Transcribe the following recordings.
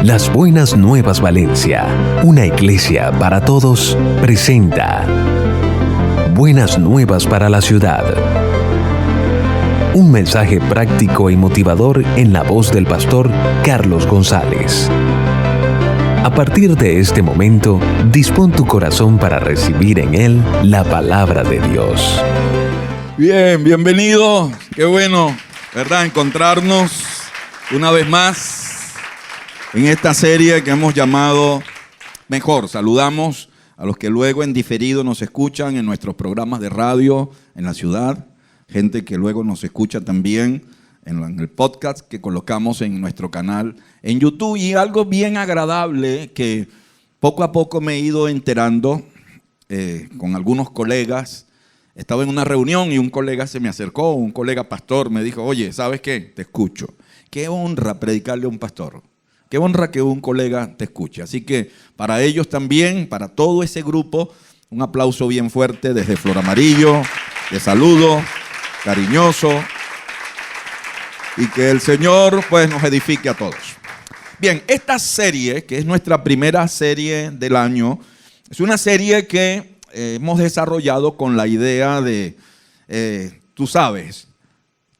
Las Buenas Nuevas Valencia, una iglesia para todos, presenta Buenas Nuevas para la Ciudad. Un mensaje práctico y motivador en la voz del pastor Carlos González. A partir de este momento, dispón tu corazón para recibir en él la palabra de Dios. Bien, bienvenido. Qué bueno, ¿verdad? Encontrarnos una vez más en esta serie que hemos llamado Mejor. Saludamos a los que luego en diferido nos escuchan en nuestros programas de radio en la ciudad. Gente que luego nos escucha también en el podcast que colocamos en nuestro canal en YouTube. Y algo bien agradable que poco a poco me he ido enterando con algunos colegas. Estaba en una reunión y un colega se me acercó, un colega pastor, me dijo: oye, ¿sabes qué? Te escucho. Qué honra predicarle a un pastor. Qué honra que un colega te escuche. Así que para ellos también, para todo ese grupo, un aplauso bien fuerte desde Flor Amarillo. Les saludo, cariñoso. Y que el Señor pues nos edifique a todos. Bien, esta serie, que es nuestra primera serie del año, es una serie que hemos desarrollado con la idea de, tú sabes,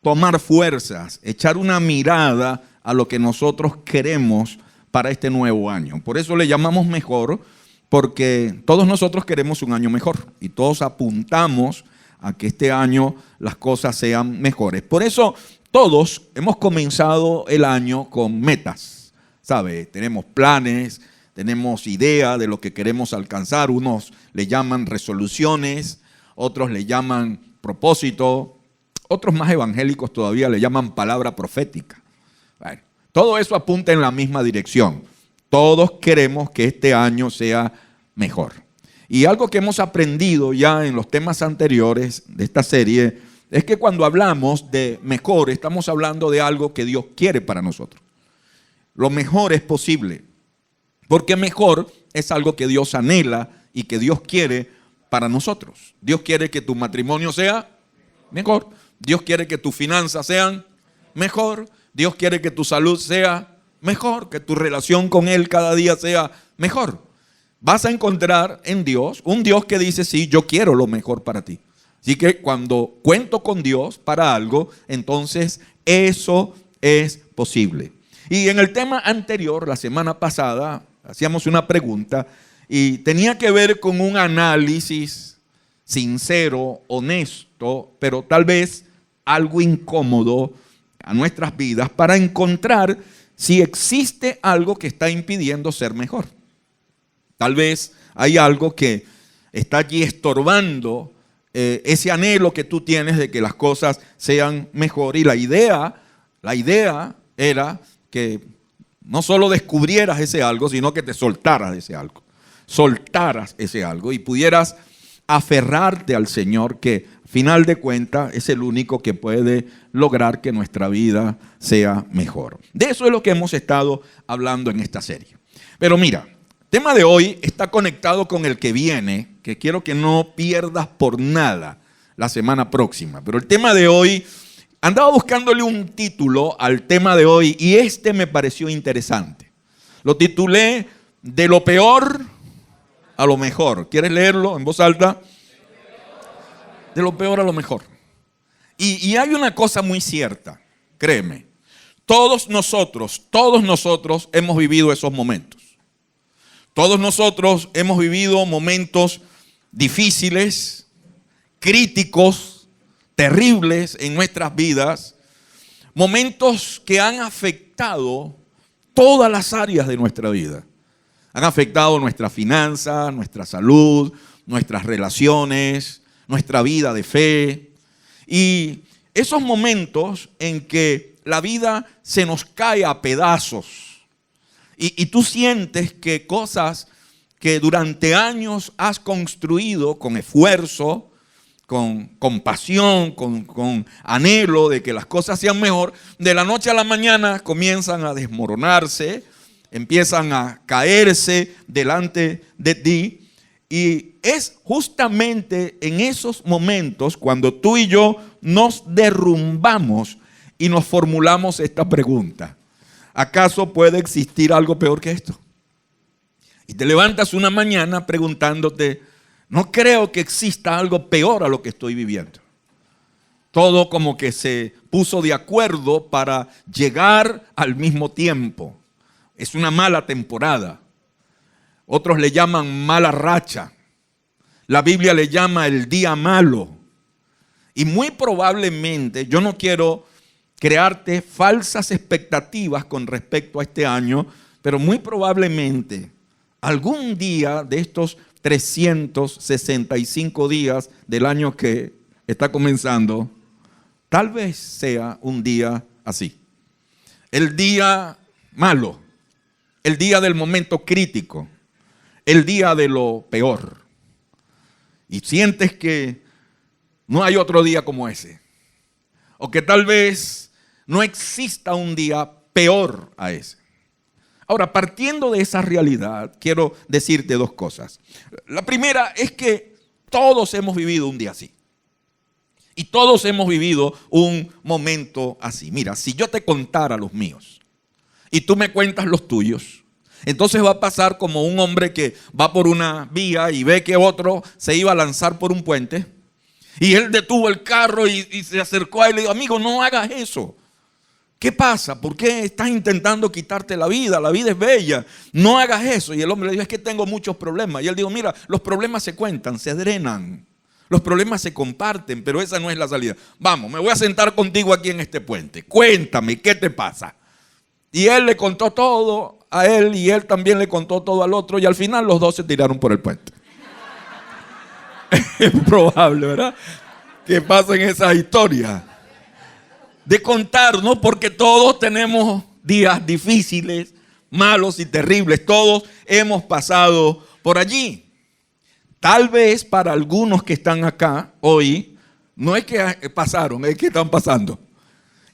tomar fuerzas, echar una mirada a lo que nosotros queremos para este nuevo año. Por eso le llamamos Mejor, porque todos nosotros queremos un año mejor y todos apuntamos a que este año las cosas sean mejores. Por eso todos hemos comenzado el año con metas, ¿sabe? Tenemos planes, tenemos idea de lo que queremos alcanzar. Unos le llaman resoluciones, otros le llaman propósito, otros más evangélicos todavía le llaman palabra profética. Bueno, todo eso apunta en la misma dirección. Todos queremos que este año sea mejor. Y algo que hemos aprendido ya en los temas anteriores de esta serie es que cuando hablamos de mejor, estamos hablando de algo que Dios quiere para nosotros. Lo mejor es posible, porque mejor es algo que Dios anhela y que Dios quiere para nosotros. Dios quiere que tu matrimonio sea mejor. Dios quiere que tus finanzas sean mejor. Dios quiere que tu salud sea mejor, que tu relación con Él cada día sea mejor. Vas a encontrar en Dios un Dios que dice: sí, yo quiero lo mejor para ti. Así que cuando cuento con Dios para algo, entonces eso es posible. Y en el tema anterior, la semana pasada, hacíamos una pregunta y tenía que ver con un análisis sincero, honesto, pero tal vez algo incómodo a nuestras vidas para encontrar si existe algo que está impidiendo ser mejor. Tal vez hay algo que está allí estorbando ese anhelo que tú tienes de que las cosas sean mejor. Y la idea era que no solo descubrieras ese algo, sino que te soltaras de ese algo. Soltaras ese algo y pudieras aferrarte al Señor, que final de cuentas es el único que puede lograr que nuestra vida sea mejor. De eso es lo que hemos estado hablando en esta serie. Pero mira, el tema de hoy está conectado con el que viene, que quiero que no pierdas por nada la semana próxima. Pero el tema de hoy, andaba buscándole un título al tema de hoy y este me pareció interesante. Lo titulé De lo peor a lo mejor. ¿Quieres leerlo en voz alta? De lo peor a lo mejor. Y hay una cosa muy cierta, créeme. Todos nosotros hemos vivido esos momentos. Todos nosotros hemos vivido momentos difíciles, críticos, terribles en nuestras vidas. Momentos que han afectado todas las áreas de nuestra vida. Han afectado nuestra finanza, nuestra salud, nuestras relaciones, nuestra vida de fe. Y esos momentos en que la vida se nos cae a pedazos y tú sientes que cosas que durante años has construido con esfuerzo, con pasión, con anhelo de que las cosas sean mejor, de la noche a la mañana comienzan a desmoronarse, empiezan a caerse delante de ti. Y es justamente en esos momentos cuando tú y yo nos derrumbamos y nos formulamos esta pregunta: ¿Acaso puede existir algo peor que esto? Y te levantas una mañana preguntándote, no creo que exista algo peor a lo que estoy viviendo. Todo como que se puso de acuerdo para llegar al mismo tiempo. Es una mala temporada. Otros le llaman mala racha. La Biblia le llama el día malo. Y muy probablemente, yo no quiero crearte falsas expectativas con respecto a este año, pero muy probablemente algún día de estos 365 días del año que está comenzando, tal vez sea un día así. El día malo, el día del momento crítico, el día de lo peor. Y sientes que no hay otro día como ese. O que tal vez no exista un día peor a ese. Ahora, partiendo de esa realidad, quiero decirte dos cosas. La primera es que todos hemos vivido un día así. Y todos hemos vivido un momento así. Mira, si yo te contara los míos y tú me cuentas los tuyos, entonces va a pasar como un hombre que va por una vía y ve que otro se iba a lanzar por un puente. Y él detuvo el carro y se acercó a él y le dijo, amigo, no hagas eso. ¿Qué pasa? ¿Por qué estás intentando quitarte la vida? La vida es bella. No hagas eso. Y el hombre le dijo, es que tengo muchos problemas. Y él dijo, mira, los problemas se cuentan, se drenan. Los problemas se comparten, pero esa no es la salida. Vamos, me voy a sentar contigo aquí en este puente. Cuéntame, ¿qué te pasa? Y él le contó todo a él y él también le contó todo al otro. Y al final los dos se tiraron por el puente. Es probable, ¿verdad? Que pasen esas historias de contar, ¿no? Porque todos tenemos días difíciles, malos y terribles. Todos hemos pasado por allí. Tal vez para algunos que están acá hoy, no es que pasaron, es que están pasando.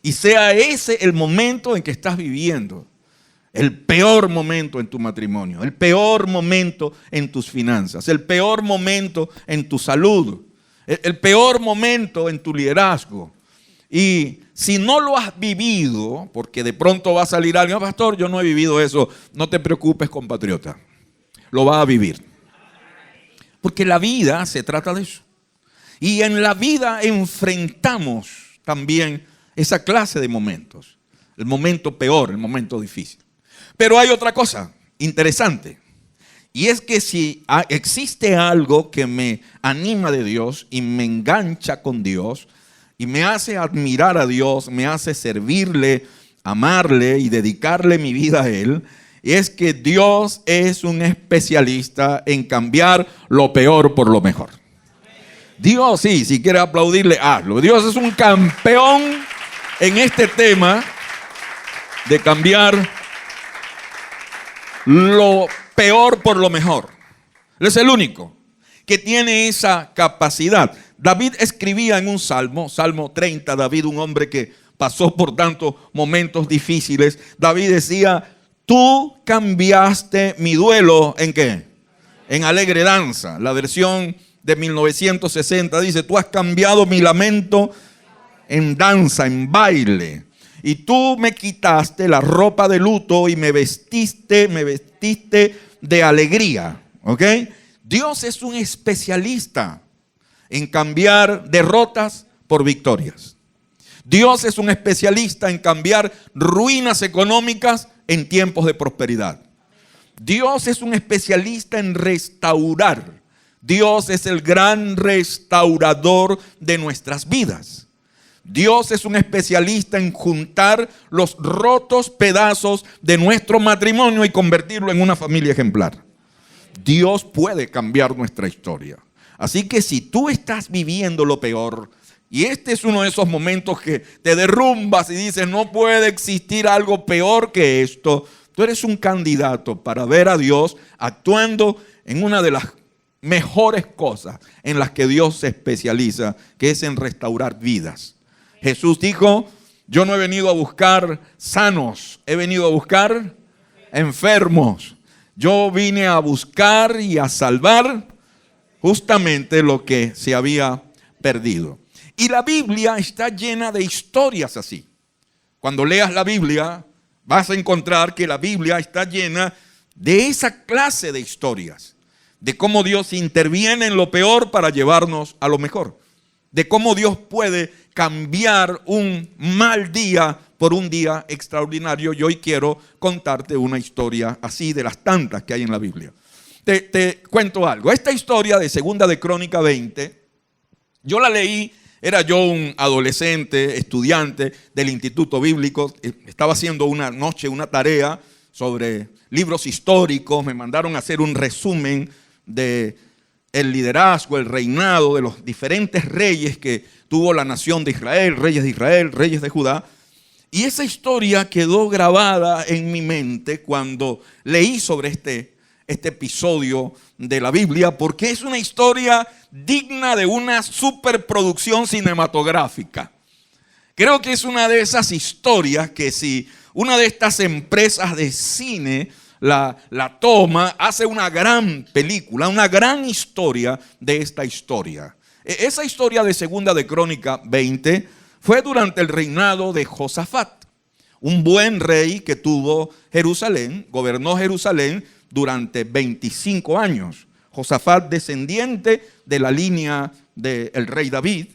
Y sea ese el momento en que estás viviendo. El peor momento en tu matrimonio, el peor momento en tus finanzas, el peor momento en tu salud, el peor momento en tu liderazgo. Y si no lo has vivido, porque de pronto va a salir alguien, pastor, yo no he vivido eso, no te preocupes, compatriota, lo vas a vivir. Porque la vida se trata de eso. Y en la vida enfrentamos también esa clase de momentos, el momento peor, el momento difícil. Pero hay otra cosa interesante, y es que si existe algo que me anima de Dios y me engancha con Dios y me hace admirar a Dios, me hace servirle, amarle y dedicarle mi vida a Él, es que Dios es un especialista en cambiar lo peor por lo mejor. Dios, sí, si quieres aplaudirle, hazlo. Dios es un campeón en este tema de cambiar lo peor por lo mejor. Él es el único que tiene esa capacidad. David escribía en un salmo, Salmo 30, David, un hombre que pasó por tantos momentos difíciles. David decía, tú cambiaste mi duelo, ¿en qué? En alegre danza. La versión de 1960 dice, tú has cambiado mi lamento en danza, en baile. Y tú me quitaste la ropa de luto y me vestiste de alegría. ¿Ok? Dios es un especialista en cambiar derrotas por victorias. Dios es un especialista en cambiar ruinas económicas en tiempos de prosperidad. Dios es un especialista en restaurar. Dios es el gran restaurador de nuestras vidas. Dios es un especialista en juntar los rotos pedazos de nuestro matrimonio y convertirlo en una familia ejemplar. Dios puede cambiar nuestra historia. Así que si tú estás viviendo lo peor, y este es uno de esos momentos que te derrumbas y dices, no puede existir algo peor que esto, tú eres un candidato para ver a Dios actuando en una de las mejores cosas en las que Dios se especializa, que es en restaurar vidas. Jesús dijo, yo no he venido a buscar sanos, he venido a buscar enfermos. Yo vine a buscar y a salvar justamente lo que se había perdido. Y la Biblia está llena de historias así. Cuando leas la Biblia, vas a encontrar que la Biblia está llena de esa clase de historias, de cómo Dios interviene en lo peor para llevarnos a lo mejor, de cómo Dios puede cambiar un mal día por un día extraordinario. Y hoy quiero contarte una historia así de las tantas que hay en la Biblia. Te cuento algo. Esta historia de Segunda de Crónica 20, yo la leí, era yo un adolescente, estudiante del Instituto Bíblico, estaba haciendo una noche una tarea sobre libros históricos, me mandaron a hacer un resumen de el liderazgo, el reinado de los diferentes reyes que tuvo la nación de Israel, reyes de Judá. Y esa historia quedó grabada en mi mente cuando leí sobre este episodio de la Biblia, porque es una historia digna de una superproducción cinematográfica. Creo que es una de esas historias que si una de estas empresas de cine la toma, hace una gran película, una gran historia de esta historia. Esa historia de Segunda de Crónica 20 fue durante el reinado de Josafat, un buen rey que tuvo Jerusalén, gobernó Jerusalén durante 25 años. Josafat, descendiente de la línea del rey David.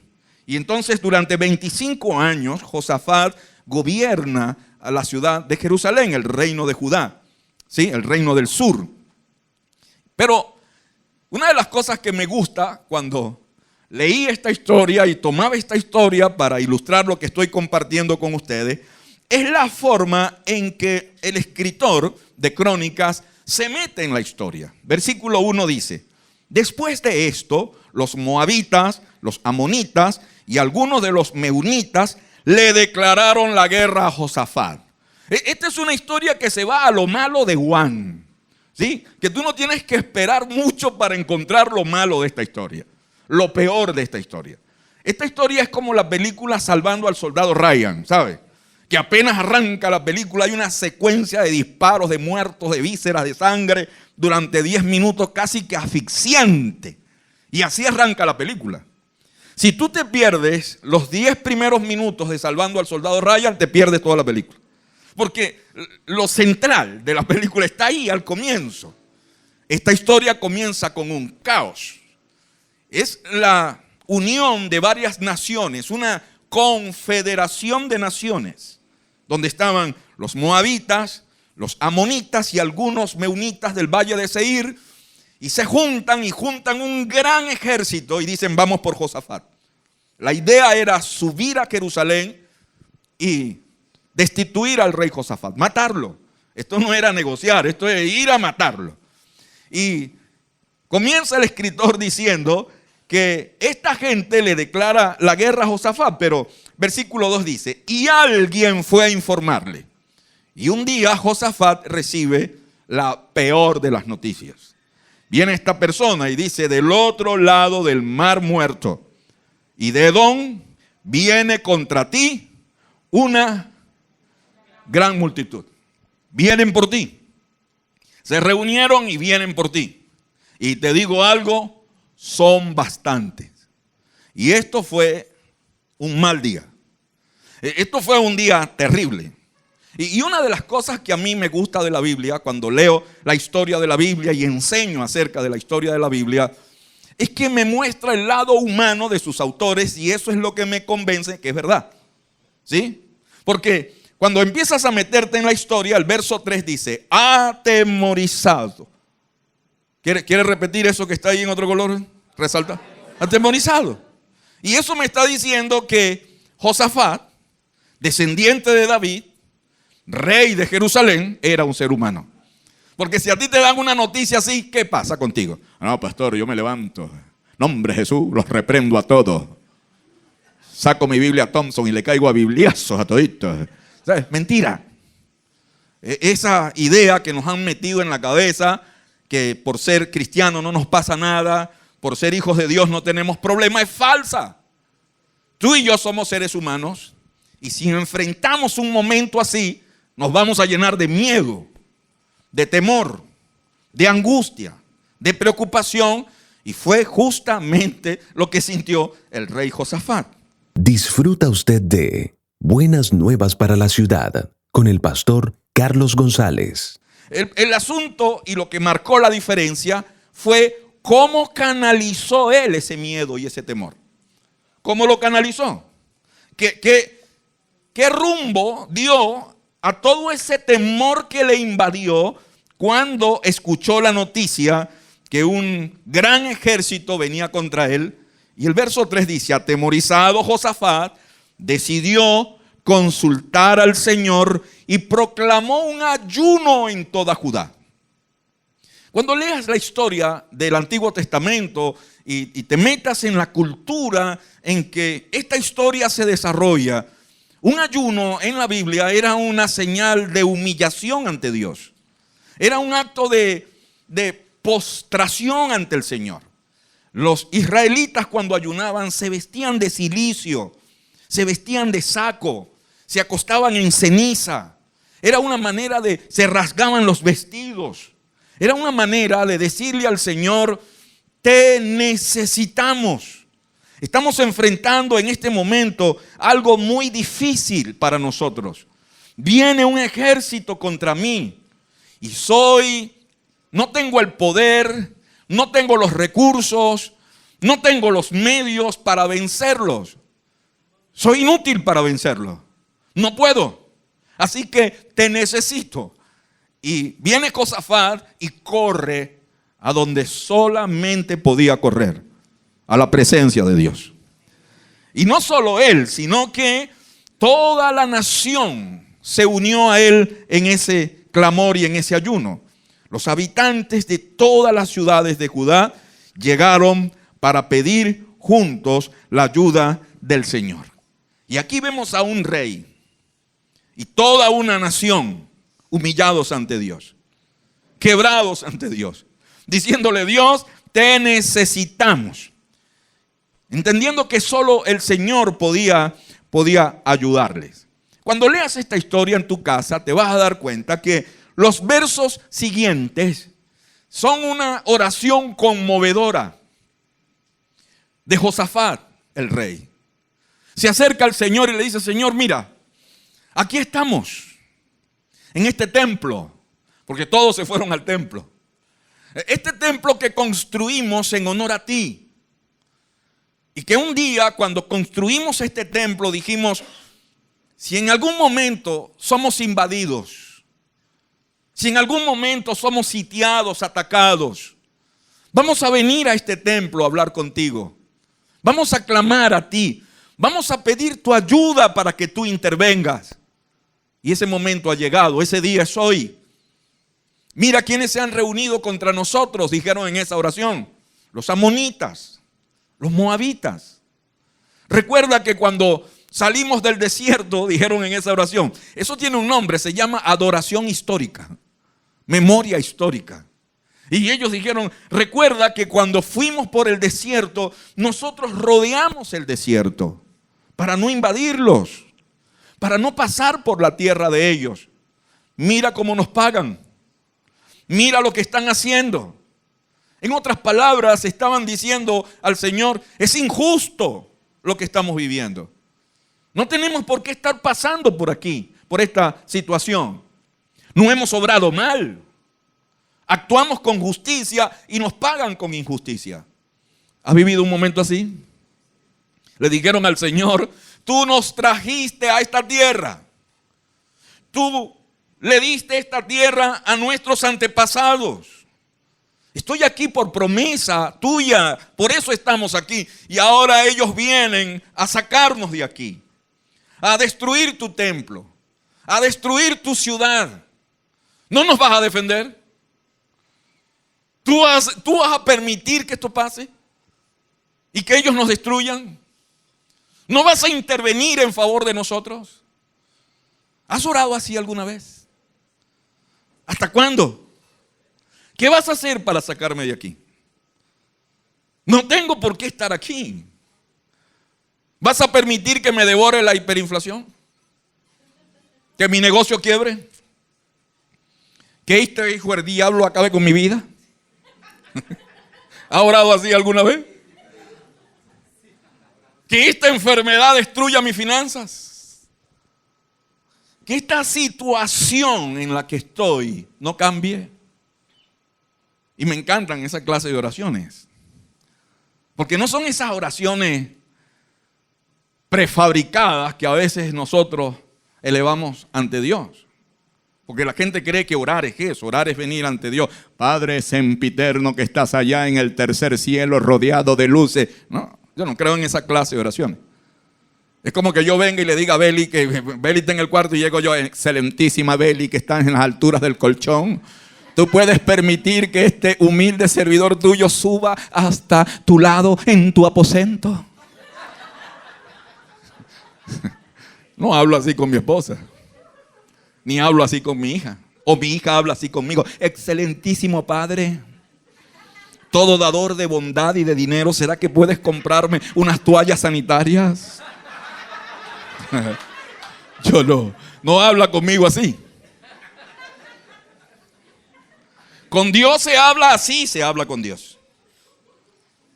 Y entonces durante 25 años Josafat gobierna a la ciudad de Jerusalén, el reino de Judá, ¿sí? El reino del sur. Pero una de las cosas que me gusta cuando leí esta historia y tomaba esta historia para ilustrar lo que estoy compartiendo con ustedes, es la forma en que el escritor de Crónicas se mete en la historia. Versículo 1 dice: después de esto, los moabitas, los amonitas y algunos de los meunitas le declararon la guerra a Josafat. Esta es una historia que se va a lo malo de Juan, ¿sí? Que tú no tienes que esperar mucho para encontrar lo malo de esta historia, lo peor de esta historia. Esta historia es como la película Salvando al Soldado Ryan, ¿sabes? Que apenas arranca la película hay una secuencia de disparos, de muertos, de vísceras, de sangre durante 10 minutos casi que asfixiante. Y así arranca la película. Si tú te pierdes los 10 primeros minutos de Salvando al Soldado Ryan, te pierdes toda la película. Porque lo central de la película está ahí al comienzo. Esta historia comienza con un caos. Es la unión de varias naciones, una confederación de naciones, donde estaban los moabitas, los amonitas y algunos meunitas del valle de Seir, y se juntan un gran ejército y dicen: vamos por Josafat. La idea era subir a Jerusalén y destituir al rey Josafat, matarlo. Esto no era negociar, esto es ir a matarlo. Y comienza el escritor diciendo que esta gente le declara la guerra a Josafat, pero versículo 2 dice: y alguien fue a informarle. Y un día Josafat recibe la peor de las noticias. Viene esta persona y dice: del otro lado del mar muerto y de Edom viene contra ti una gran multitud. Vienen por ti. Se reunieron y vienen por ti. Y te digo algo, son bastantes. Y esto fue un mal día. Esto fue un día terrible. Y una de las cosas que a mí me gusta de la Biblia, cuando leo la historia de la Biblia y enseño acerca de la historia de la Biblia, es que me muestra el lado humano de sus autores, y eso es lo que me convence que es verdad. ¿Sí? Porque cuando empiezas a meterte en la historia, el verso 3 dice: atemorizado. ¿Quiere repetir eso que está ahí en otro color? Resalta. Atemorizado. Y eso me está diciendo que Josafat, descendiente de David, rey de Jerusalén, era un ser humano. Porque si a ti te dan una noticia así, ¿qué pasa contigo? No, pastor, yo me levanto. Nombre de Jesús, los reprendo a todos. Saco mi Biblia Thompson y le caigo a bibliazos a toditos. ¿Sabes? Mentira. Esa idea que nos han metido en la cabeza, que por ser cristiano no nos pasa nada, por ser hijos de Dios no tenemos problema, es falsa. Tú y yo somos seres humanos, y si enfrentamos un momento así, nos vamos a llenar de miedo, de temor, de angustia, de preocupación, y fue justamente lo que sintió el rey Josafat. Disfruta usted de Buenas Nuevas para la Ciudad con el pastor Carlos González. El asunto y lo que marcó la diferencia fue cómo canalizó él ese miedo y ese temor. ¿Cómo lo canalizó? ¿Qué rumbo dio a todo ese temor que le invadió cuando escuchó la noticia que un gran ejército venía contra él? Y el verso 3 dice: atemorizado Josafat decidió consultar al Señor y proclamó un ayuno en toda Judá. Cuando leas la historia del Antiguo Testamento y te metas en la cultura en que esta historia se desarrolla, un ayuno en la Biblia era una señal de humillación ante Dios. Era un acto de postración ante el Señor. Los israelitas cuando ayunaban se vestían de cilicio, se vestían de saco, se acostaban en ceniza. Era una manera se rasgaban los vestidos. Era una manera de decirle al Señor: te necesitamos. Estamos enfrentando en este momento algo muy difícil para nosotros. Viene un ejército contra mí y no tengo el poder, no tengo los recursos, no tengo los medios para vencerlos. Soy inútil para vencerlos. No puedo. Así que te necesito. Y viene Josafat y corre a donde solamente podía correr, a la presencia de Dios. Y no solo él, sino que toda la nación se unió a él en ese clamor y en ese ayuno. Los habitantes de todas las ciudades de Judá llegaron para pedir juntos la ayuda del Señor. Y aquí vemos a un rey y toda una nación humillados ante Dios, quebrados ante Dios, diciéndole: Dios, te necesitamos. Entendiendo que solo el Señor podía ayudarles. Cuando leas esta historia en tu casa, te vas a dar cuenta que los versos siguientes son una oración conmovedora de Josafat, el rey. Se acerca al Señor y le dice: Señor, mira, aquí estamos en este templo, porque todos se fueron al templo. Este templo que construimos en honor a ti. Y que un día cuando construimos este templo dijimos: si en algún momento somos invadidos, si en algún momento somos sitiados, atacados, vamos a venir a este templo a hablar contigo. Vamos a clamar a ti. Vamos a pedir tu ayuda para que tú intervengas. Y ese momento ha llegado, ese día es hoy. Mira quiénes se han reunido contra nosotros, dijeron en esa oración: los amonitas, los moabitas. Recuerda que cuando salimos del desierto, dijeron en esa oración, eso tiene un nombre, se llama adoración histórica, memoria histórica. Y ellos dijeron: recuerda que cuando fuimos por el desierto, nosotros rodeamos el desierto para no invadirlos, para no pasar por la tierra de ellos. Mira cómo nos pagan. Mira lo que están haciendo. En otras palabras, estaban diciendo al Señor: es injusto lo que estamos viviendo. No tenemos por qué estar pasando por aquí, por esta situación. No hemos obrado mal. Actuamos con justicia y nos pagan con injusticia. ¿Has vivido un momento así? Le dijeron al Señor: tú nos trajiste a esta tierra. Tú le diste esta tierra a nuestros antepasados. Estoy aquí por promesa tuya, por eso estamos aquí. Y ahora ellos vienen a sacarnos de aquí, a destruir tu templo, a destruir tu ciudad. ¿No nos vas a defender? ¿Tú vas a permitir que esto pase? ¿Y que ellos nos destruyan? ¿No vas a intervenir en favor de nosotros? ¿Has orado así alguna vez? ¿Hasta cuándo? ¿Qué vas a hacer para sacarme de aquí? No tengo por qué estar aquí. ¿Vas a permitir que me devore la hiperinflación? ¿Que mi negocio quiebre? ¿Que este hijo del diablo acabe con mi vida? ¿Ha orado así alguna vez? ¿Que esta enfermedad destruya mis finanzas? que esta situación en la que estoy no cambie. Y me encantan esa clase de oraciones. Porque no son esas oraciones prefabricadas que a veces nosotros elevamos ante Dios. Porque la gente cree que orar es eso, orar es venir ante Dios. Padre sempiterno que estás allá en el tercer cielo rodeado de luces. No, yo no creo en esa clase de oraciones. Es como que yo venga y le diga a Beli que Beli está en el cuarto y llego yo, excelentísima Beli que está en las alturas del colchón. Tú puedes permitir que este humilde servidor tuyo suba hasta tu lado en tu aposento. No hablo así con mi esposa, ni hablo así con mi hija, o mi hija habla así conmigo. Excelentísimo Padre, todo dador de bondad y de dinero, ¿será que puedes comprarme unas toallas sanitarias? Yo no habla conmigo así. Con Dios se habla así, se habla con Dios.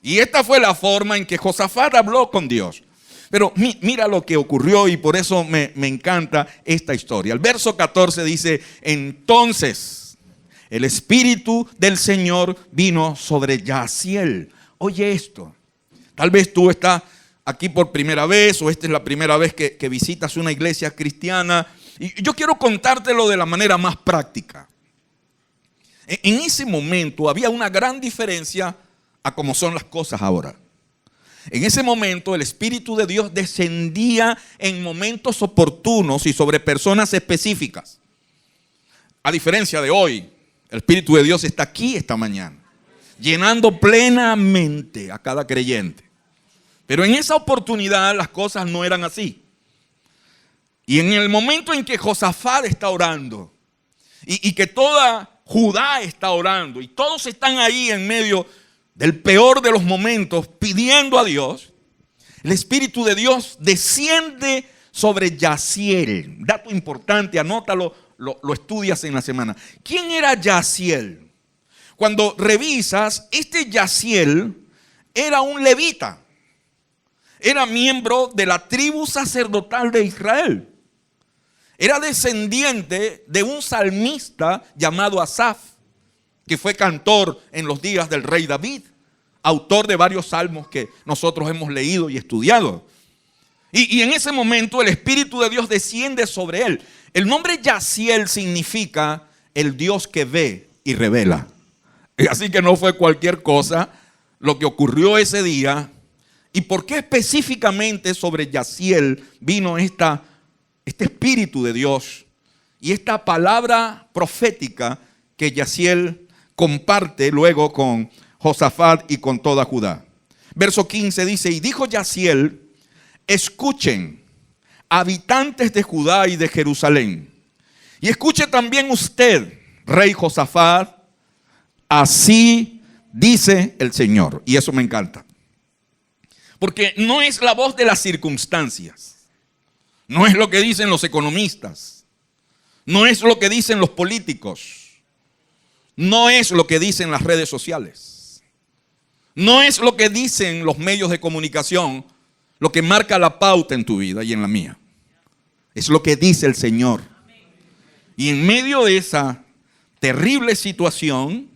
Y esta fue la forma en que Josafat habló con Dios. Pero mira lo que ocurrió y por eso me encanta esta historia. El verso 14 dice, entonces el Espíritu del Señor vino sobre Yaziel. Oye esto, tal vez tú estás aquí por primera vez o esta es la primera vez que visitas una iglesia cristiana. Y yo quiero contártelo de la manera más práctica. En ese momento había una gran diferencia a cómo son las cosas ahora. En ese momento el Espíritu de Dios descendía en momentos oportunos y sobre personas específicas. A diferencia de hoy, el Espíritu de Dios está aquí esta mañana, llenando plenamente a cada creyente. Pero en esa oportunidad las cosas no eran así. Y en el momento en que Josafat está orando y que toda Judá está orando y todos están ahí en medio del peor de los momentos pidiendo a Dios, el Espíritu de Dios desciende sobre Yaziel. Dato importante, anótalo, lo estudias en la semana. ¿Quién era Yaziel? Cuando revisas, este Yaziel era un levita. Era miembro de la tribu sacerdotal de Israel. Era descendiente de un salmista llamado Asaf, que fue cantor en los días del rey David, autor de varios salmos que nosotros hemos leído y estudiado. Y en ese momento el Espíritu de Dios desciende sobre él. El nombre Yaziel significa el Dios que ve y revela. Así que no fue cualquier cosa lo que ocurrió ese día. ¿Y por qué específicamente sobre Yaziel vino este Espíritu de Dios y esta palabra profética que Yaziel comparte luego con Josafat y con toda Judá? Verso 15 dice, y dijo Yaziel, escuchen, habitantes de Judá y de Jerusalén, y escuche también usted, rey Josafat, así dice el Señor. Y eso me encanta, porque no es la voz de las circunstancias. No es lo que dicen los economistas. No es lo que dicen los políticos. No es lo que dicen las redes sociales. No es lo que dicen los medios de comunicación lo que marca la pauta en tu vida y en la mía. Es lo que dice el Señor. Y en medio de esa terrible situación,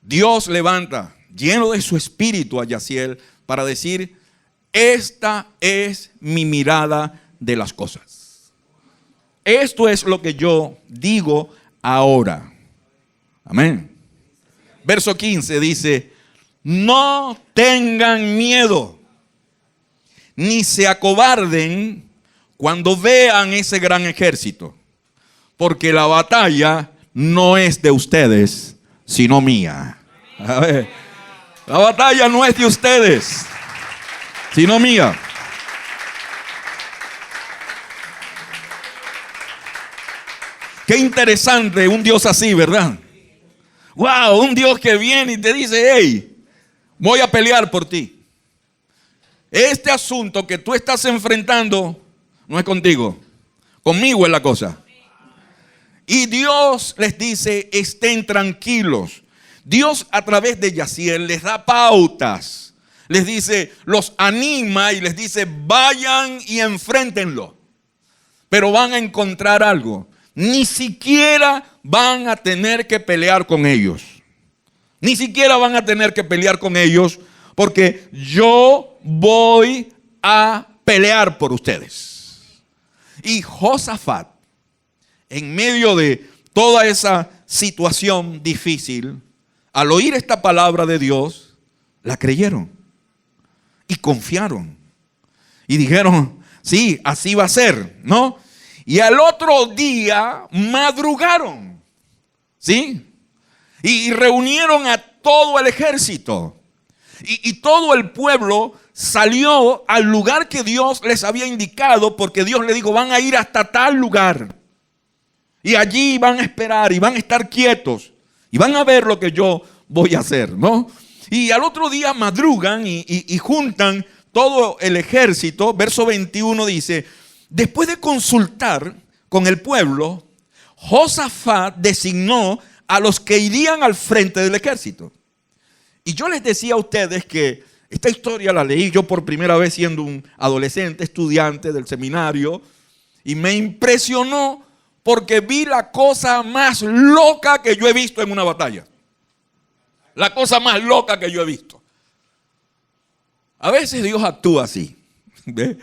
Dios levanta, lleno de su espíritu, a Yaziel para decir, esta es mi mirada de las cosas. Esto es lo que yo digo ahora. Amén. Verso 15 dice, no tengan miedo, ni se acobarden cuando vean ese gran ejército, porque la batalla no es de ustedes, sino mía. A ver, la batalla no es de ustedes, sino mía. Qué interesante un Dios así, ¿verdad? Wow, un Dios que viene y te dice, hey, voy a pelear por ti. Este asunto que tú estás enfrentando no es contigo, conmigo es la cosa. Y Dios les dice, estén tranquilos. Dios a través de Yaziel les da pautas. Les dice, los anima y les dice, vayan y enfréntenlo. pero van a encontrar algo. Ni siquiera van a tener que pelear con ellos. Ni siquiera van a tener que pelear con ellos, porque yo voy a pelear por ustedes. Y Josafat, en medio de toda esa situación difícil, al oír esta palabra de Dios, la creyeron y confiaron. Y dijeron, sí, así va a ser, ¿no? Y al otro día madrugaron, ¿sí? Y reunieron a todo el ejército. Y todo el pueblo salió al lugar que Dios les había indicado, porque Dios le dijo, van a ir hasta tal lugar. Y allí van a esperar y van a estar quietos. Y van a ver lo que yo voy a hacer, ¿no? Y al otro día madrugan y juntan todo el ejército. Verso 21 dice, después de consultar con el pueblo, Josafat designó a los que irían al frente del ejército. Y yo les decía a ustedes que esta historia la leí yo por primera vez siendo un adolescente, estudiante del seminario, y me impresionó porque vi la cosa más loca que yo he visto en una batalla. La cosa más loca que yo he visto. A veces Dios actúa así, ¿ve?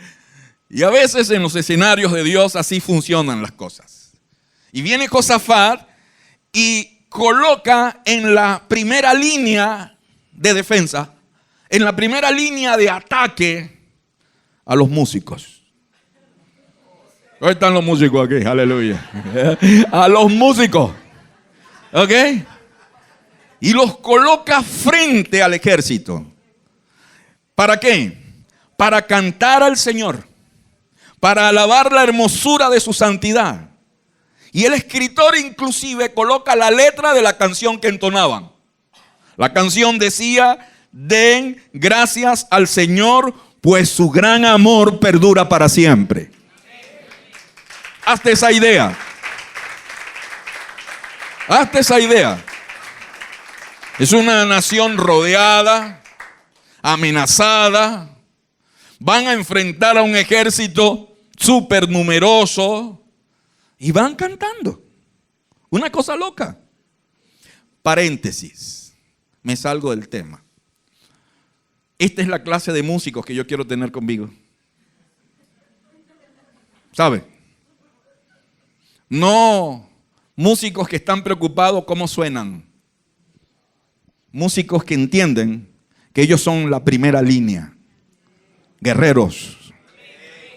Y a veces en los escenarios de Dios así funcionan las cosas. Y viene Josafat y coloca en la primera línea de defensa, en la primera línea de ataque, a los músicos. ¿Dónde están los músicos aquí? Aleluya. A los músicos. ¿Ok? Y los coloca frente al ejército. ¿Para qué? Para cantar al Señor. Para alabar la hermosura de su santidad. Y el escritor inclusive coloca la letra de la canción que entonaban. La canción decía, den gracias al Señor, pues su gran amor perdura para siempre. Hazte esa idea. Hazte esa idea. Es una nación rodeada, amenazada. Van a enfrentar a un ejército súper numeroso y van cantando. Una cosa loca. Paréntesis. Me salgo del tema. Esta es la clase de músicos que yo quiero tener conmigo. ¿Sabe? No músicos que están preocupados cómo suenan. Músicos que entienden que ellos son la primera línea. Guerreros.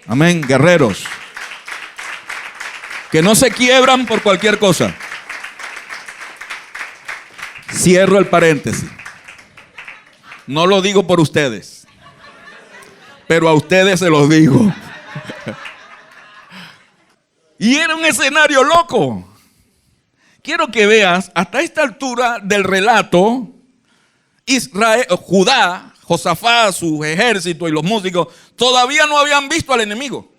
Amén, guerreros. Que no se quiebran por cualquier cosa. Cierro el paréntesis. No lo digo por ustedes, pero a ustedes se los digo. Y era un escenario loco. Quiero que veas, hasta esta altura del relato, Israel, Judá, Josafat, su ejército y los músicos todavía no habían visto al enemigo.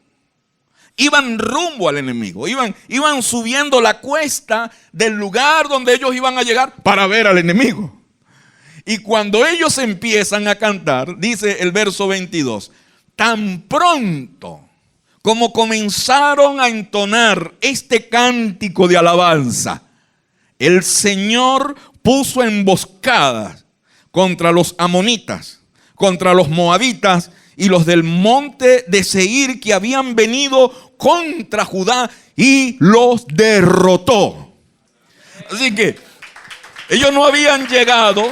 Iban rumbo al enemigo, iban subiendo la cuesta del lugar donde ellos iban a llegar para ver al enemigo. Y cuando ellos empiezan a cantar, dice el verso 22, tan pronto como comenzaron a entonar este cántico de alabanza, el Señor puso emboscadas contra los amonitas, contra los moabitas y los del monte de Seir que habían venido contra Judá y los derrotó. Así que ellos no habían llegado,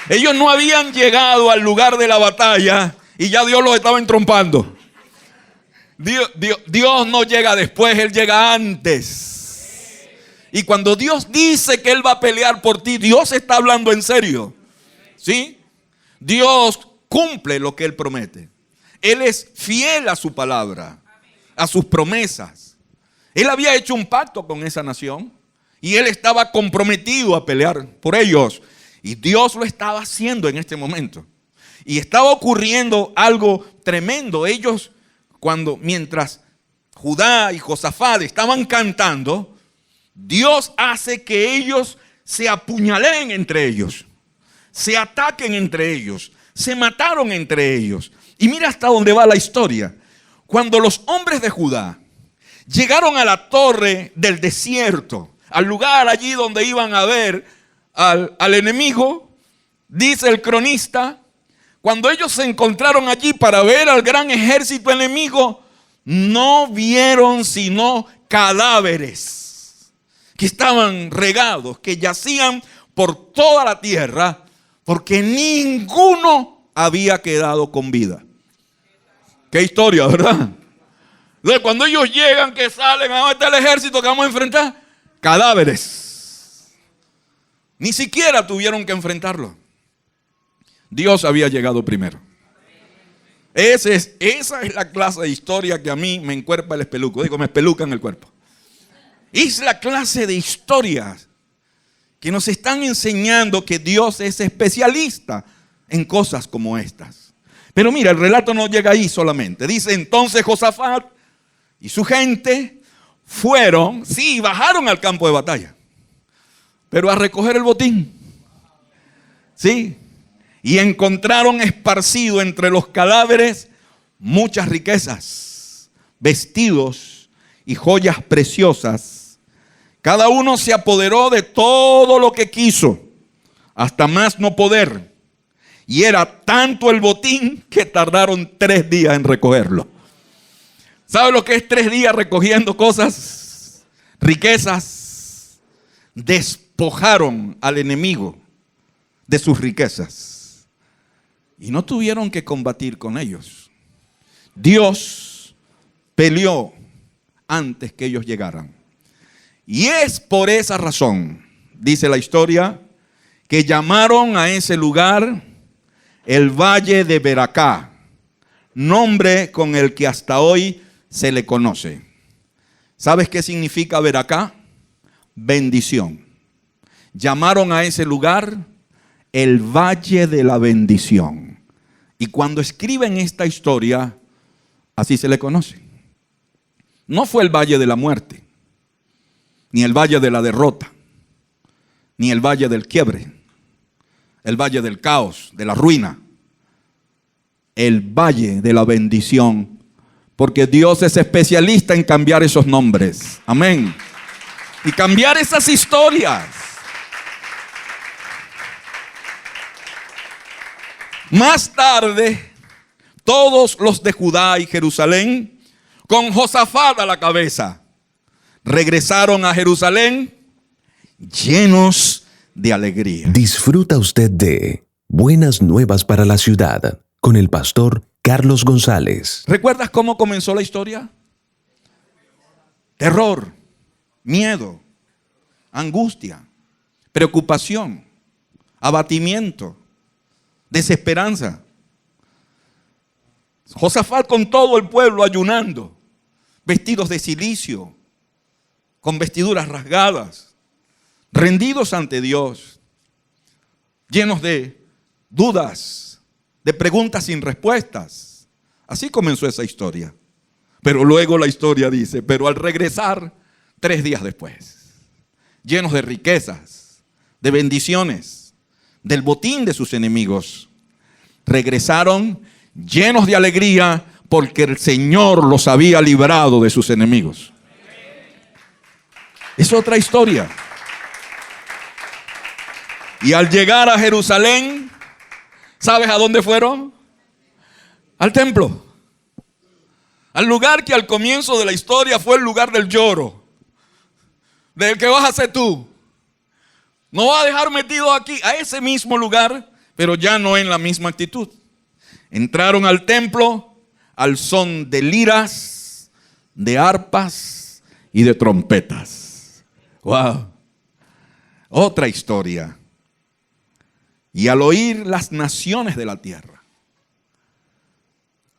ellos no habían llegado al lugar de la batalla y ya Dios los estaba entrompando. Dios no llega después, Él llega antes. Y cuando Dios dice que Él va a pelear por ti, Dios está hablando en serio. ¿Sí? Dios cumple lo que Él promete. Él es fiel a su palabra, a sus promesas. Él había hecho un pacto con esa nación y Él estaba comprometido a pelear por ellos. Y Dios lo estaba haciendo en este momento. Y estaba ocurriendo algo tremendo. Ellos, mientras Judá y Josafat estaban cantando, Dios hace que ellos se apuñalen entre ellos, se ataquen entre ellos, se mataron entre ellos. Y mira hasta dónde va la historia. Cuando los hombres de Judá llegaron a la torre del desierto, al lugar allí donde iban a ver al enemigo, dice el cronista, cuando ellos se encontraron allí para ver al gran ejército enemigo, no vieron sino cadáveres que estaban regados, que yacían por toda la tierra, porque ninguno había quedado con vida. Qué historia, ¿verdad? Entonces, cuando ellos llegan, que salen, ¿a dónde está el ejército que vamos a enfrentar? Cadáveres. Ni siquiera tuvieron que enfrentarlo. Dios había llegado primero. Esa es la clase de historia que a mí me encuerpa el espeluco. Digo, me espeluca en el cuerpo. Es la clase de historias que nos están enseñando que Dios es especialista en cosas como estas. Pero mira, el relato no llega ahí solamente. Dice, entonces Josafat y su gente fueron, sí, bajaron al campo de batalla, pero a recoger el botín. Sí. Y encontraron esparcido entre los cadáveres muchas riquezas, vestidos y joyas preciosas. Cada uno se apoderó de todo lo que quiso, hasta más no poder. Y era tanto el botín que tardaron 3 días en recogerlo. ¿Sabe lo que es 3 días recogiendo cosas? Riquezas. Despojaron al enemigo de sus riquezas. Y no tuvieron que combatir con ellos. Dios peleó antes que ellos llegaran. Y es por esa razón, dice la historia, que llamaron a ese lugar el Valle de Beracá, nombre con el que hasta hoy se le conoce. ¿Sabes qué significa Beracá? Bendición. Llamaron a ese lugar el Valle de la Bendición. Y cuando escriben esta historia, así se le conoce. No fue el Valle de la Muerte, ni el Valle de la Derrota, ni el Valle del Quiebre, el Valle del Caos, de la Ruina. El Valle de la Bendición, porque Dios es especialista en cambiar esos nombres. Amén. Y cambiar esas historias. Más tarde, todos los de Judá y Jerusalén, con Josafat a la cabeza, regresaron a Jerusalén llenos de alegría. Disfruta usted de Buenas Nuevas para la Ciudad con el pastor Carlos González. ¿Recuerdas cómo comenzó la historia? Terror, miedo, angustia, preocupación, abatimiento, desesperanza. Josafat con todo el pueblo ayunando, vestidos de cilicio, con vestiduras rasgadas, rendidos ante Dios, llenos de dudas, de preguntas sin respuestas. Así comenzó esa historia. Pero luego la historia dice, pero al regresar 3 días después, llenos de riquezas, de bendiciones, del botín de sus enemigos, regresaron llenos de alegría porque el Señor los había librado de sus enemigos. Es otra historia. Y al llegar a Jerusalén, ¿sabes a dónde fueron? Al templo. Al lugar que al comienzo de la historia fue el lugar del lloro. Del que vas a hacer tú. No vas a dejar metido aquí, a ese mismo lugar, pero ya no en la misma actitud. Entraron al templo al son de liras, de arpas y de trompetas. ¡Wow! Otra historia. Y al oír las naciones de la tierra,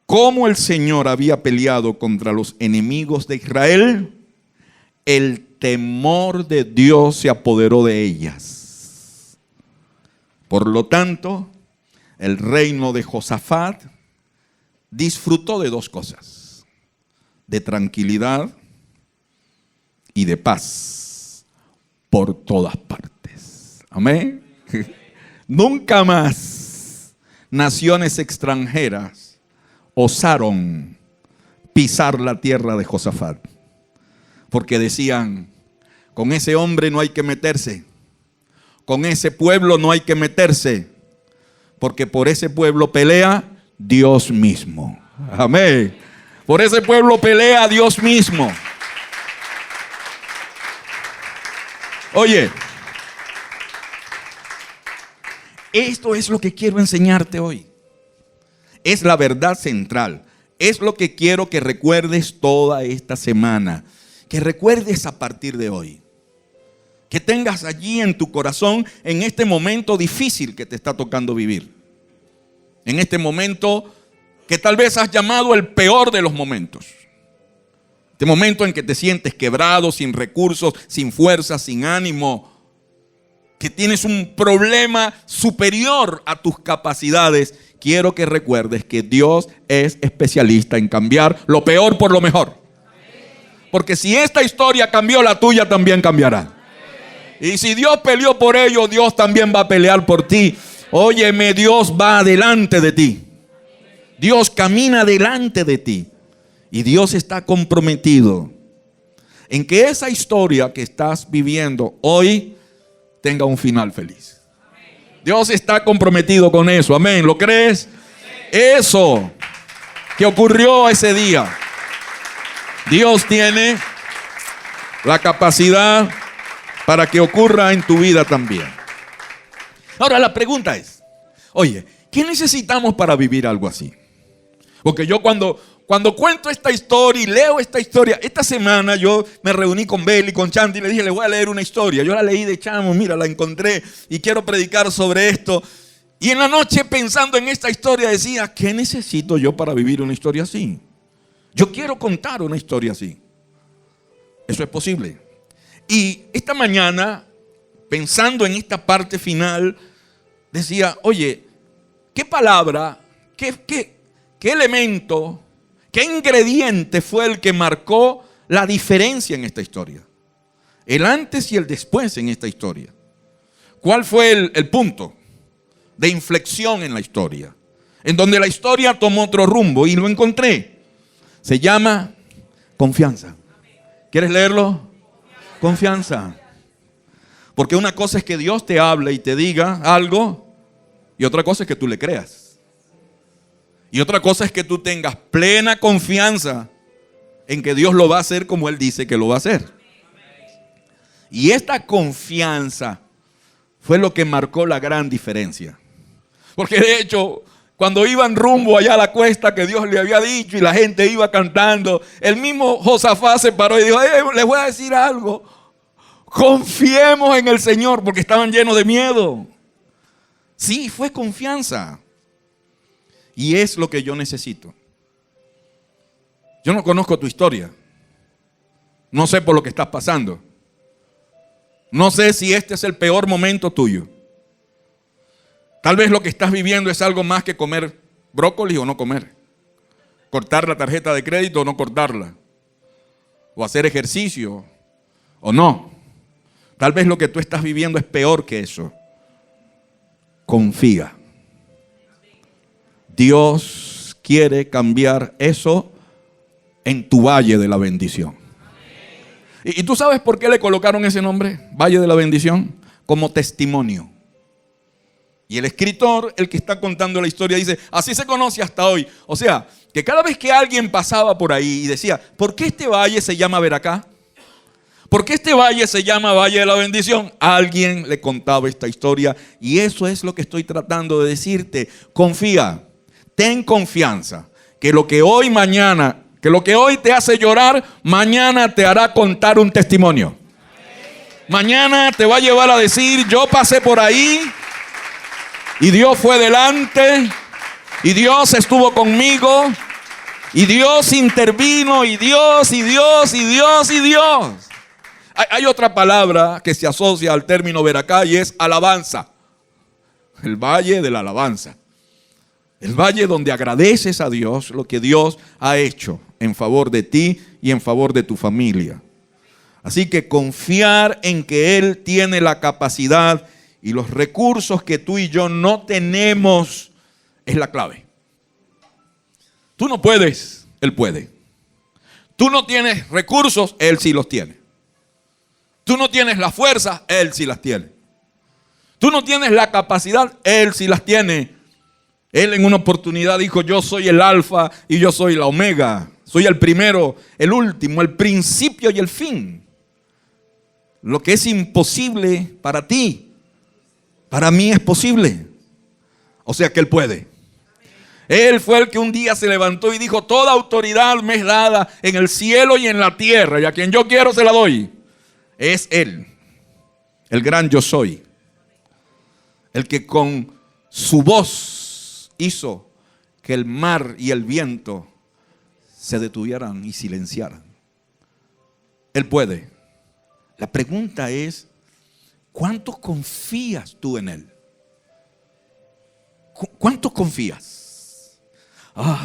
cómo el Señor había peleado contra los enemigos de Israel, el temor de Dios se apoderó de ellas. Por lo tanto, el reino de Josafat disfrutó de 2 cosas: de tranquilidad y de paz por todas partes. Amén. Nunca más naciones extranjeras osaron pisar la tierra de Josafat. Porque decían, con ese hombre no hay que meterse, con ese pueblo no hay que meterse, porque por ese pueblo pelea Dios mismo. Amén. Por ese pueblo pelea Dios mismo. Oye, esto es lo que quiero enseñarte hoy. Es la verdad central. Es lo que quiero que recuerdes toda esta semana. Que recuerdes a partir de hoy. Que tengas allí en tu corazón en este momento difícil que te está tocando vivir. En este momento que tal vez has llamado el peor de los momentos. Este momento en que te sientes quebrado, sin recursos, sin fuerza, sin ánimo. Que tienes un problema superior a tus capacidades. Quiero que recuerdes que Dios es especialista en cambiar lo peor por lo mejor. Porque si esta historia cambió, la tuya también cambiará. Y si Dios peleó por ello, Dios también va a pelear por ti. Óyeme, Dios va delante de ti. Dios camina delante de ti. Y Dios está comprometido en que esa historia que estás viviendo hoy tenga un final feliz. Dios está comprometido con eso. Amén. ¿Lo crees? Eso que ocurrió ese día, Dios tiene la capacidad para que ocurra en tu vida también. Ahora la pregunta es, oye, ¿qué necesitamos para vivir algo así? Porque yo cuando cuento esta historia y leo esta historia, esta semana yo me reuní con Bel y con Chanti y le dije, le voy a leer una historia. Yo la leí de chamo, mira, la encontré y quiero predicar sobre esto. Y en la noche pensando en esta historia decía, ¿qué necesito yo para vivir una historia así? Yo quiero contar una historia así. Eso es posible. Y esta mañana, pensando en esta parte final, decía, oye, ¿qué palabra, qué elemento, qué ingrediente fue el que marcó la diferencia en esta historia? El antes y el después en esta historia. ¿Cuál fue el punto de inflexión en la historia? En donde la historia tomó otro rumbo y lo encontré. Se llama confianza. ¿Quieres leerlo? Confianza. Porque una cosa es que Dios te hable y te diga algo, y otra cosa es que tú le creas. Y otra cosa es que tú tengas plena confianza en que Dios lo va a hacer como Él dice que lo va a hacer. Y esta confianza fue lo que marcó la gran diferencia. Porque de hecho, cuando iban rumbo allá a la cuesta que Dios le había dicho y la gente iba cantando, el mismo Josafat se paró y dijo, les voy a decir algo. Confiemos en el Señor, porque estaban llenos de miedo. Sí, fue confianza. Y es lo que yo necesito. Yo no conozco tu historia. No sé por lo que estás pasando. No sé si este es el peor momento tuyo. Tal vez lo que estás viviendo es algo más que comer brócoli o no comer. Cortar la tarjeta de crédito o no cortarla. O hacer ejercicio o no. Tal vez lo que tú estás viviendo es peor que eso. Confía. Dios quiere cambiar eso en tu valle de la bendición. ¿Y tú sabes por qué le colocaron ese nombre? Valle de la bendición. Como testimonio. Y el escritor, el que está contando la historia, dice, así se conoce hasta hoy. O sea, que cada vez que alguien pasaba por ahí y decía, ¿por qué este valle se llama Beracá? ¿Por qué este valle se llama Valle de la Bendición? Alguien le contaba esta historia y eso es lo que estoy tratando de decirte. Confía, ten confianza, que lo que hoy te hace llorar, mañana te hará contar un testimonio. Mañana te va a llevar a decir, yo pasé por ahí y Dios fue delante y Dios estuvo conmigo y Dios intervino y Dios. Hay otra palabra que se asocia al término Beracá y es alabanza. El valle de la alabanza. El valle donde agradeces a Dios lo que Dios ha hecho en favor de ti y en favor de tu familia. Así que confiar en que Él tiene la capacidad y los recursos que tú y yo no tenemos es la clave. Tú no puedes, Él puede. Tú no tienes recursos, Él sí los tiene. Tú no tienes la fuerza, Él sí las tiene. Tú no tienes la capacidad, Él sí las tiene. Él en una oportunidad dijo: yo soy el alfa y yo soy la omega. Soy el primero, el último, el principio y el fin. Lo que es imposible para ti, para mí es posible. O sea que Él puede. Él fue el que un día se levantó y dijo: toda autoridad me es dada en el cielo y en la tierra, y a quien yo quiero se la doy. Es Él, el gran yo soy, el que con su voz hizo que el mar y el viento se detuvieran y silenciaran. Él puede. La pregunta es: ¿cuánto confías tú en Él? ¿Cuánto confías?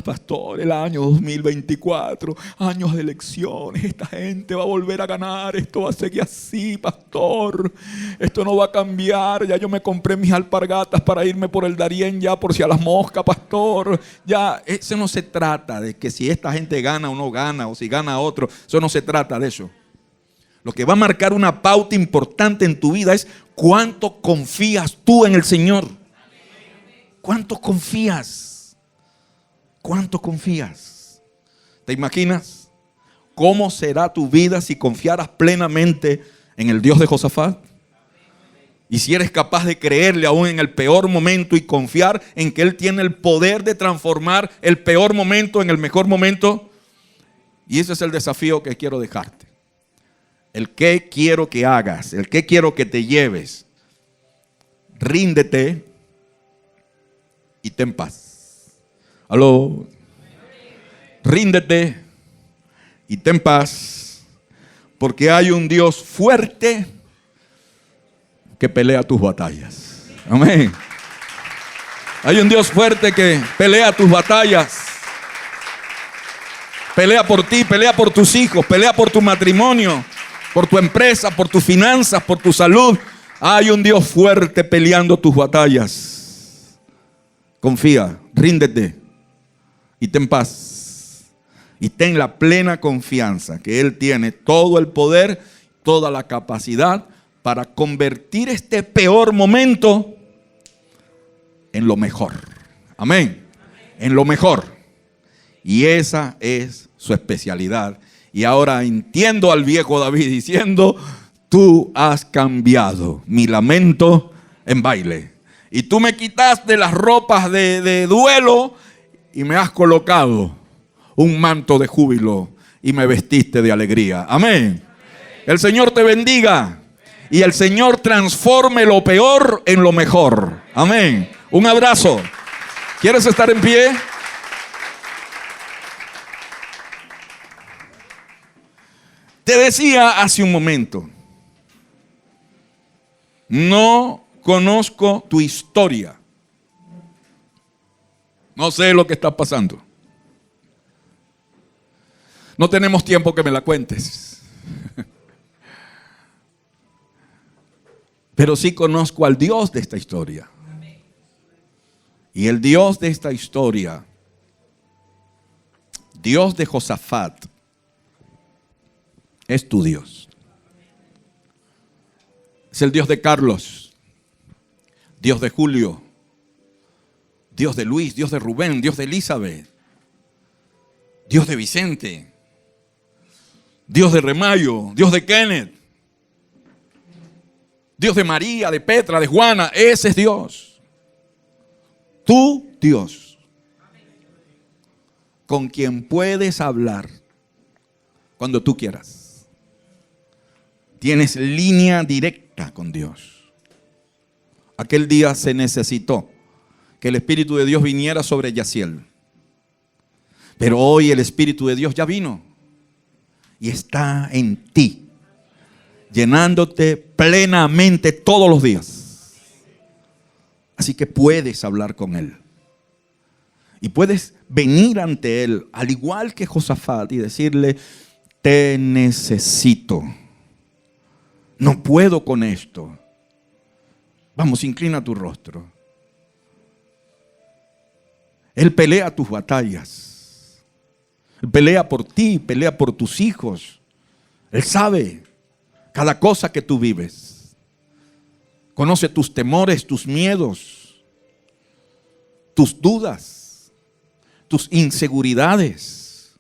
Pastor, el año 2024, años de elecciones, esta gente va a volver a ganar, esto va a seguir así, pastor, esto no va a cambiar, ya yo me compré mis alpargatas para irme por el Darién ya por si a las moscas, pastor, ya, eso no se trata de que si esta gente gana o no gana, o si gana otro, eso no se trata de eso. Lo que va a marcar una pauta importante en tu vida es cuánto confías tú en el Señor. ¿Cuánto confías? ¿Cuánto confías? ¿Te imaginas cómo será tu vida si confiaras plenamente en el Dios de Josafat? Y si eres capaz de creerle aún en el peor momento y confiar en que Él tiene el poder de transformar el peor momento en el mejor momento. Y ese es el desafío que quiero dejarte. El que quiero que hagas, el que quiero que te lleves. Ríndete y ten paz. Aló. Ríndete y ten paz, porque hay un Dios fuerte que pelea tus batallas. Amén. Hay un Dios fuerte que pelea tus batallas. Pelea por ti, pelea por tus hijos, pelea por tu matrimonio, por tu empresa, por tus finanzas, por tu salud. Hay un Dios fuerte peleando tus batallas. Confía, ríndete y ten paz. Y ten la plena confianza que Él tiene todo el poder, toda la capacidad para convertir este peor momento en lo mejor. Amén. En lo mejor. Y esa es su especialidad. Y ahora entiendo al viejo David diciendo: tú has cambiado mi lamento en baile. Y tú me quitaste las ropas de duelo y me has colocado un manto de júbilo y me vestiste de alegría. Amén. El Señor te bendiga y el Señor transforme lo peor en lo mejor. Amén. Un abrazo. ¿Quieres estar en pie? Te decía hace un momento, no conozco tu historia. No sé lo que está pasando. No tenemos tiempo que me la cuentes. Pero sí conozco al Dios de esta historia. Y el Dios de esta historia, Dios de Josafat, es tu Dios. Es el Dios de Carlos, Dios de Julio, Dios de Luis, Dios de Rubén, Dios de Elizabeth, Dios de Vicente, Dios de Remayo, Dios de Kenneth, Dios de María, de Petra, de Juana. Ese es Dios. Tu Dios, con quien puedes hablar cuando tú quieras. Tienes línea directa con Dios. Aquel día se necesitó que el Espíritu de Dios viniera sobre Yaciel. Pero hoy el Espíritu de Dios ya vino y está en ti, llenándote plenamente todos los días. Así que puedes hablar con Él. Y puedes venir ante Él, al igual que Josafat, y decirle: te necesito. No puedo con esto. Vamos, inclina tu rostro. Él pelea tus batallas. Él pelea por ti, pelea por tus hijos. Él sabe cada cosa que tú vives. Conoce tus temores, tus miedos, tus dudas, tus inseguridades,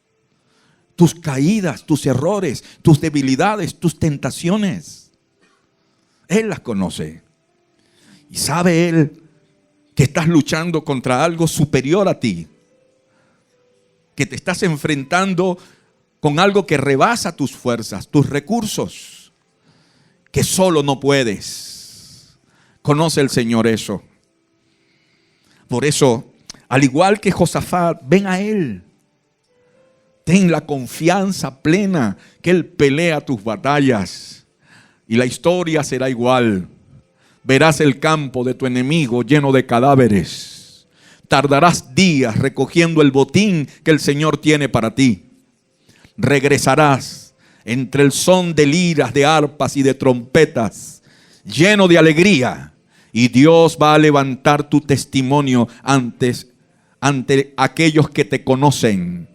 tus caídas, tus errores, tus debilidades, tus tentaciones. Él las conoce. Y sabe Él que estás luchando contra algo superior a ti. Que te estás enfrentando con algo que rebasa tus fuerzas, tus recursos. Que solo no puedes. Conoce el Señor eso. Por eso, al igual que Josafat, ven a Él. Ten la confianza plena que Él pelea tus batallas. Y la historia será igual. Verás el campo de tu enemigo lleno de cadáveres. Tardarás días recogiendo el botín que el Señor tiene para ti. Regresarás entre el son de liras, de arpas y de trompetas, lleno de alegría. Y Dios va a levantar tu testimonio ante aquellos que te conocen.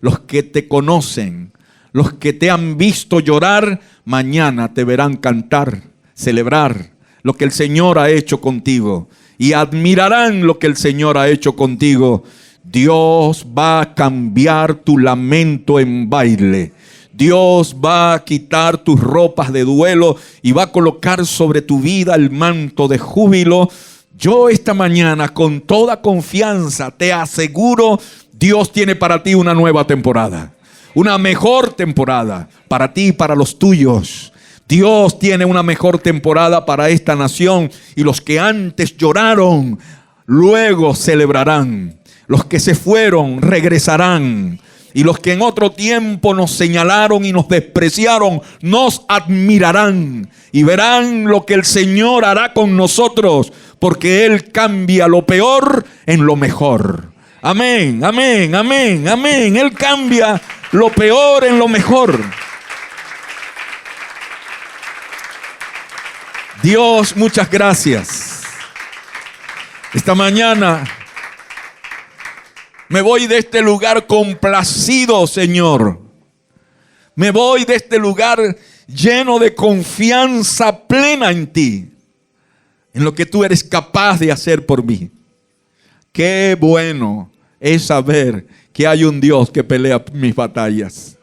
Los que te conocen, los que te han visto llorar, mañana te verán cantar, celebrar lo que el Señor ha hecho contigo. Y admirarán lo que el Señor ha hecho contigo. Dios va a cambiar tu lamento en baile. Dios va a quitar tus ropas de duelo y va a colocar sobre tu vida el manto de júbilo. Yo esta mañana con toda confianza te aseguro, Dios tiene para ti una nueva temporada. Una mejor temporada para ti y para los tuyos. Dios tiene una mejor temporada para esta nación. Y los que antes lloraron, luego celebrarán. Los que se fueron, regresarán. Y los que en otro tiempo nos señalaron y nos despreciaron, nos admirarán. Y verán lo que el Señor hará con nosotros. Porque Él cambia lo peor en lo mejor. Amén, amén, amén, amén. Él cambia lo peor en lo mejor. Dios, muchas gracias. Esta mañana me voy de este lugar complacido, Señor. Me voy de este lugar lleno de confianza plena en ti, en lo que tú eres capaz de hacer por mí. Qué bueno es saber que hay un Dios que pelea mis batallas.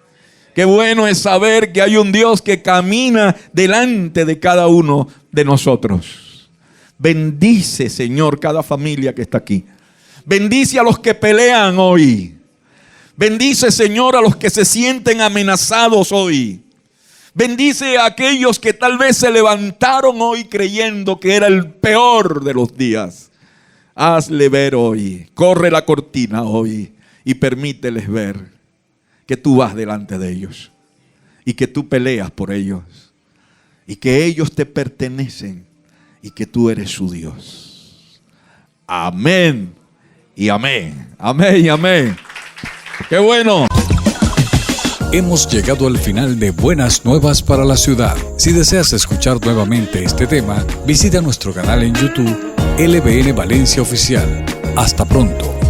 Qué bueno es saber que hay un Dios que camina delante de cada uno de nosotros. Bendice, Señor, cada familia que está aquí. Bendice a los que pelean hoy. Bendice, Señor, a los que se sienten amenazados hoy. Bendice a aquellos que tal vez se levantaron hoy creyendo que era el peor de los días. Hazle ver hoy, corre la cortina hoy y permíteles ver que tú vas delante de ellos y que tú peleas por ellos y que ellos te pertenecen y que tú eres su Dios. Amén y amén. Amén y amén. ¡Qué bueno! Hemos llegado al final de Buenas Nuevas para la Ciudad. Si deseas escuchar nuevamente este tema, visita nuestro canal en YouTube, LBN Valencia Oficial. Hasta pronto.